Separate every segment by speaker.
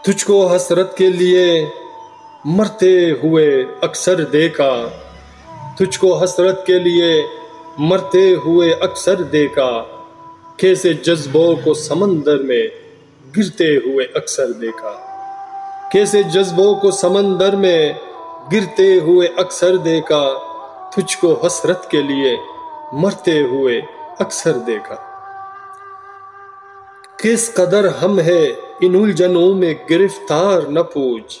Speaker 1: تجھ کو حسرت کے لیے مرتے ہوئے اکثر دیکھا، تجھ کو حسرت کے لیے مرتے ہوئے اکثر دیکھا، کیسے جذبوں کو سمندر میں گرتے ہوئے اکثر دیکھا، کیسے جذبوں کو سمندر میں گرتے ہوئے اکثر دیکھا، تجھ کو حسرت کے لیے مرتے ہوئے اکثر دیکھا۔ کس قدر ہم ہے ان الجھنوں میں گرفتار نہ پوچھ،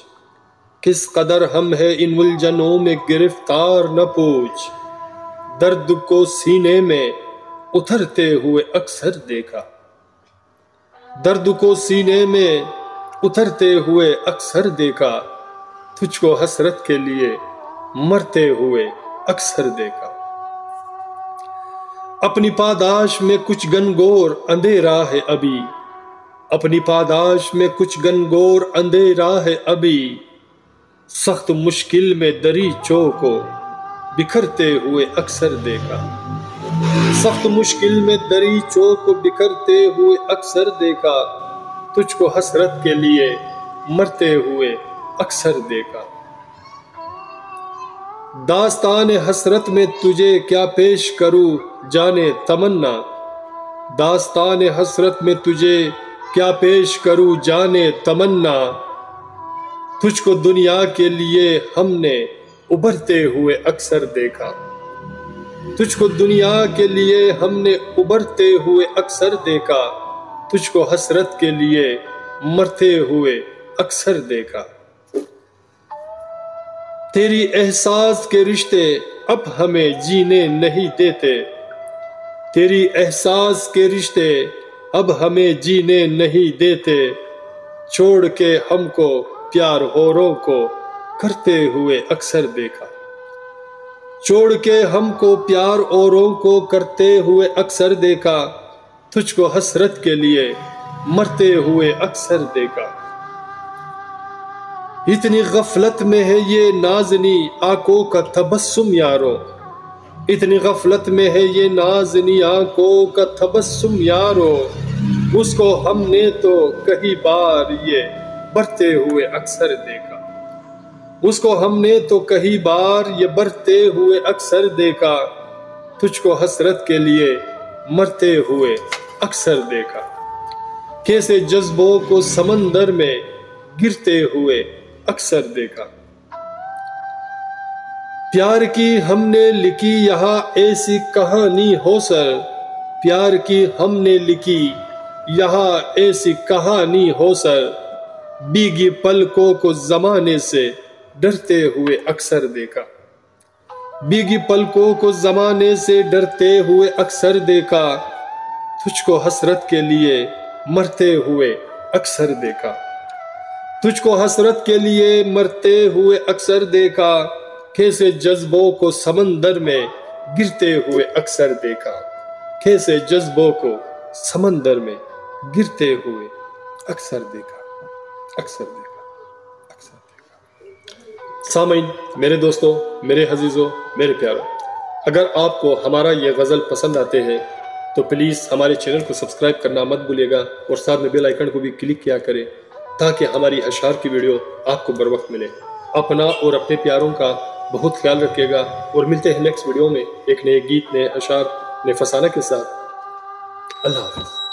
Speaker 1: کس قدر ہم ہے ان الجھنوں میں گرفتار نہ پوچھ، درد کو سینے میں اترتے ہوئے اکثر دیکھا، درد کو سینے میں اترتے ہوئے اکثر دیکھا، تجھ کو حسرت کے لیے مرتے ہوئے اکثر دیکھا۔ اپنی پاداش میں کچھ گنگور اندھیرا ہے ابھی، اپنی پاداش میں کچھ گنگور اندھیرا ہے ابھی، سخت مشکل میں دریچوں کو بکھرتے ہوئے اکثر دیکھا، سخت مشکل میں دریچوں کو بکھرتے ہوئے اکثر دیکھا، تجھ کو حسرت کے لیے مرتے ہوئے اکثر دیکھا۔ داستان حسرت میں تجھے کیا پیش کروں جانے تمنا، داستان حسرت میں تجھے کیا پیش کروں جانے تمنا، تجھ کو دنیا کے لیے ہم نے ابھرتے ہوئے اکثر دیکھا، تجھ کو دنیا کے لیے ہم نے ابھرتے ہوئے اکثر دیکھا، تجھ کو حسرت کے لیے مرتے ہوئے اکثر دیکھا۔ تیری احساس کے رشتے اب ہمیں جینے نہیں دیتے، تیری احساس کے رشتے اب ہمیں جینے نہیں دیتے، چھوڑ کے ہم کو پیار اوروں کو کرتے ہوئے اکثر دیکھا، چھوڑ کے ہم کو پیار اوروں کو کرتے ہوئے اکثر دیکھا، تجھ کو حسرت کے لیے مرتے ہوئے اکثر دیکھا۔ اتنی غفلت میں ہے یہ نازنی آنکھوں کا تبسم یارو، اتنی غفلت میں ہے یہ نازنی آنکھوں کا تبسم یارو، اس کو ہم نے تو کئی بار یہ برتے ہوئے اکثر دیکھا، اس کو ہم نے تو کئی بار یہ برتے ہوئے اکثر دیکھا، تجھ کو حسرت کے لیے مرتے ہوئے اکثر دیکھا، کیسے جذبوں کو سمندر میں گرتے ہوئے اکثر دیکھا۔ پیار کی ہم نے لکھی یہاں ایسی کہانی ہو سر، پیار کی ہم نے لکھی یہاں ایسی کہانی ہو سر، بھیگی پلکوں کو زمانے سے ڈرتے ہوئے اکثر دیکھا، بھیگی پلکوں کو زمانے سے ڈرتے ہوئے اکثر دیکھا، تجھ کو حسرت کے لیے مرتے ہوئے اکثر دیکھا، تجھ کو حسرت کے لیے مرتے ہوئے اکثر دیکھا، کیسے جذبوں کو سمندر میں گرتے ہوئے اکثر دیکھا، کیسے جذبوں کو سمندر میں گرتے ہوئے اکثر دیکھا، اکثر دیکھا، اکثر دیکھا۔ سامعین، میرے دوستوں، میرے عزیزوں، میرے پیاروں، اگر آپ کو ہمارا یہ غزل پسند آتے ہیں تو پلیز ہمارے چینل کو سبسکرائب کرنا مت بھولیے گا اور ساتھ میں بیل آئیکن کو بھی کلک کیا کریں تاکہ ہماری اشعار کی ویڈیو آپ کو بر وقت ملے۔ اپنا اور اپنے پیاروں کا بہت خیال رکھیے گا اور ملتے ہیں نیکسٹ ویڈیو میں ایک نئے گیت، نئے اشعار، نئے فسانہ کے ساتھ۔ اللہ حافظ۔